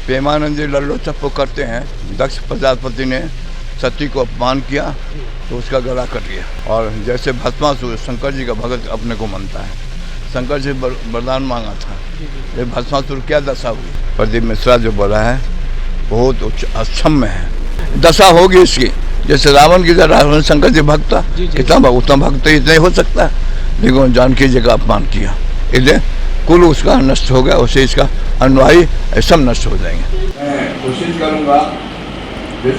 प्रेमानंद जी लल्लो चप्पो करते हैं। दक्ष प्रजापति ने सती को अपमान किया तो उसका गला कट गया। और जैसे भस्मासुर शंकर जी का भगत अपने को मानता है, शंकर जी वरदान मांगा था, ये भस्मासुर क्या दशा हुई। प्रदीप मिश्रा जो बोला है बहुत अक्षम्य है। दशा होगी इसकी, जैसे रावण की रावण शंकर जी भक्त था, कितना उतना भक्त इतना ही हो सकता है, लेकिन जानकी जी का अपमान किया, इसलिए कुल उसका नष्ट हो गया। उसे इसका अनुयायी सब नष्ट हो जाएंगे। मैं कोशिश करूंगा के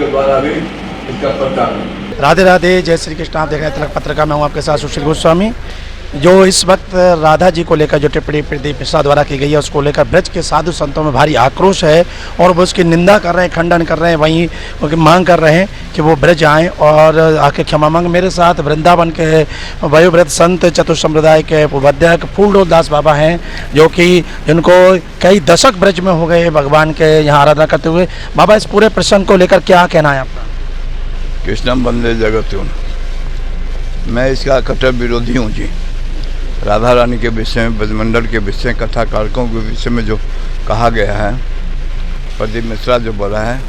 द्वारा भी इसका प्रचार। राधे राधे, जय श्री कृष्ण। आप देख रहे हैं तिलक पत्रिका में, हूँ आपके साथ सुशील गोस्वामी। जो इस वक्त राधा जी को लेकर जो टिप्पणी प्रदीप मिश्रा द्वारा की गई है, उसको लेकर ब्रज के साधु संतों में भारी आक्रोश है और वो उसकी निंदा कर रहे हैं, खंडन कर रहे हैं, वहीं मांग कर रहे हैं कि वो ब्रज आएँ और आके क्षमा मांग। मेरे साथ वृंदावन के वयोवृद्ध संत चतुर संप्रदाय के उपाध्यक्ष फूलडोल दास बाबा हैं, जो कि जिनको कई दशक ब्रज में हो गए भगवान के यहाँ आराधना करते हुए। बाबा, इस पूरे प्रसंग को लेकर क्या कहना है आपका? कृष्णम वंदे जगत्युन, मैं इसका कट्टर विरोधी हूँ जी। राधा रानी के विषय में, ब्रजमंडल के विषय, कथाकारकों के विषय में जो कहा गया है, प्रदीप मिश्रा जो बोला है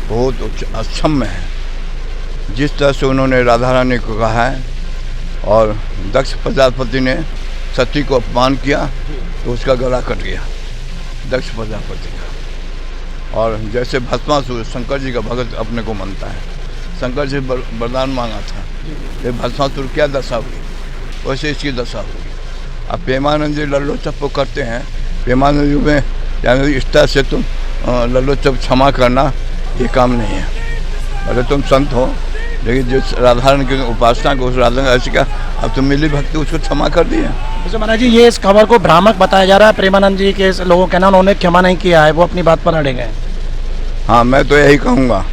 बहुत अक्षम्य है। जिस तरह से उन्होंने राधा रानी को कहा है और दक्ष प्रजापति ने सती को अपमान किया तो उसका गला कट गया, दक्ष प्रजापति का। और जैसे भस्मासुर शंकर जी का भगत अपने को मानता है, शंकर जी वरदान मांगा था, ये भस्मासुर क्या दशा हुई, वैसे इसकी दशा हुई। अब प्रेमानंद जी लल्लो चप्पो करते हैं। प्रेमानंद जी में यानी इस तरह से तुम लल्लो चप क्षमा करना ये काम नहीं है। अरे तुम संत हो, लेकिन जिस राधारण की उपासना को उस राधा ऐसे क्या, अब तुम मिली भक्ति उसको क्षमा कर दिया। जैसे महाराज जी, ये इस खबर को भ्रामक बताया जा रहा है। प्रेमानंद जी के लोगों के ना उन्होंने क्षमा नहीं किया है, वो अपनी बात पर अड़े गए। हाँ, मैं तो यही कहूँगा,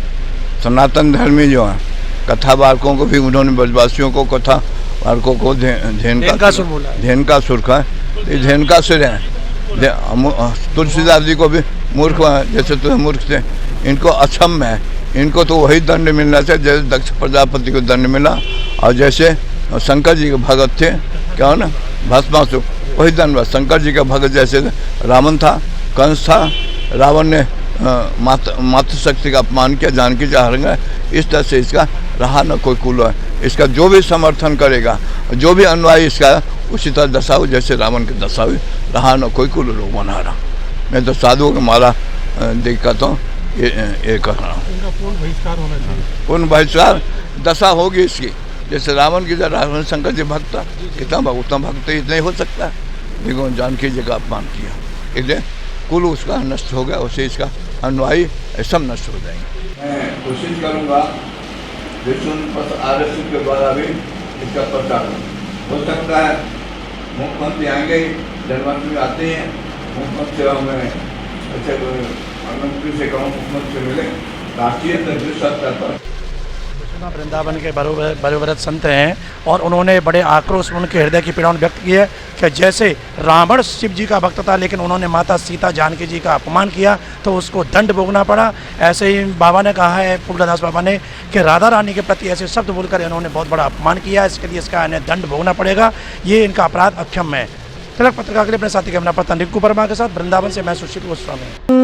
सनातन धर्मी जो हैं कथावार्कों को भी उन्होंने ब्रजवासियों को कथावार्कों को धेनुकासुर का धेनुकासुर है। तुलसीदास जी को भी मूर्ख, जैसे तो मूर्ख थे, इनको अक्षम्य है, इनको तो वही दंड मिलना चाहिए जैसे दक्ष प्रजापति को दंड मिला। और जैसे शंकर जी के भगत थे, क्या हो ना, भस्मासुर, वही दंड। शंकर जी का भगत जैसे रावण था, कंस था, रावण ने मातृशक्ति का अपमान किया, जानकी जी हर गए। इस तरह से इसका रहा न कोई कुल है। इसका जो भी समर्थन करेगा, जो भी अनुयायी इसका, उसी तरह दशा हुई जैसे रावण की दशा हुई, रहा न कोई कुल लोग बना रहा। मैं तो साधुओं को माला देख कहता हूँ, ये कर रहा हूँ। पूर्ण बहिष्कार होना चाहिए, पूर्ण बहिष्कार। दशा होगी इसकी, जैसे रावण की रावण शंकर जी भक्त था, कितना उतना भक्त इतना ही हो सकता है, लेकिन जानकी जी का अपमान किया, इसलिए कुल उसका नष्ट हो गया। उसे इसका अनुयायी सब नष्ट हो जाएंगे। मैं कोशिश करूँगा RSU के द्वारा भी इसका प्रचार हो सकता है। मुख्यमंत्री आएंगे, जन्माष्टमी आते हैं, मुख्यमंत्री से हमें अच्छा प्रधानमंत्री से कहूँ, मुख्यमंत्री से मिले राष्ट्रीय स्तर पर। वृंदावन के वयोवृद्ध संत हैं और उन्होंने बड़े आक्रोश में उनके हृदय की पीड़ा व्यक्त की है कि जैसे रावण शिव जी का भक्त था, लेकिन उन्होंने माता सीता जानकी जी का अपमान किया तो उसको दंड भोगना पड़ा। ऐसे ही बाबा ने कहा है, फूलदास बाबा ने, कि राधा रानी के प्रति ऐसे शब्द बोलकर इन्होंने बहुत बड़ा अपमान किया, इसके लिए इसका इन्हें दंड भोगना पड़ेगा, ये इनका अपराध अक्षम्य है। तिलक पत्रिका के लिए अपने साथी कैमरा पर्सन रिंकू वर्मा के साथ वृंदावन से मैं सुशील गोस्वामी।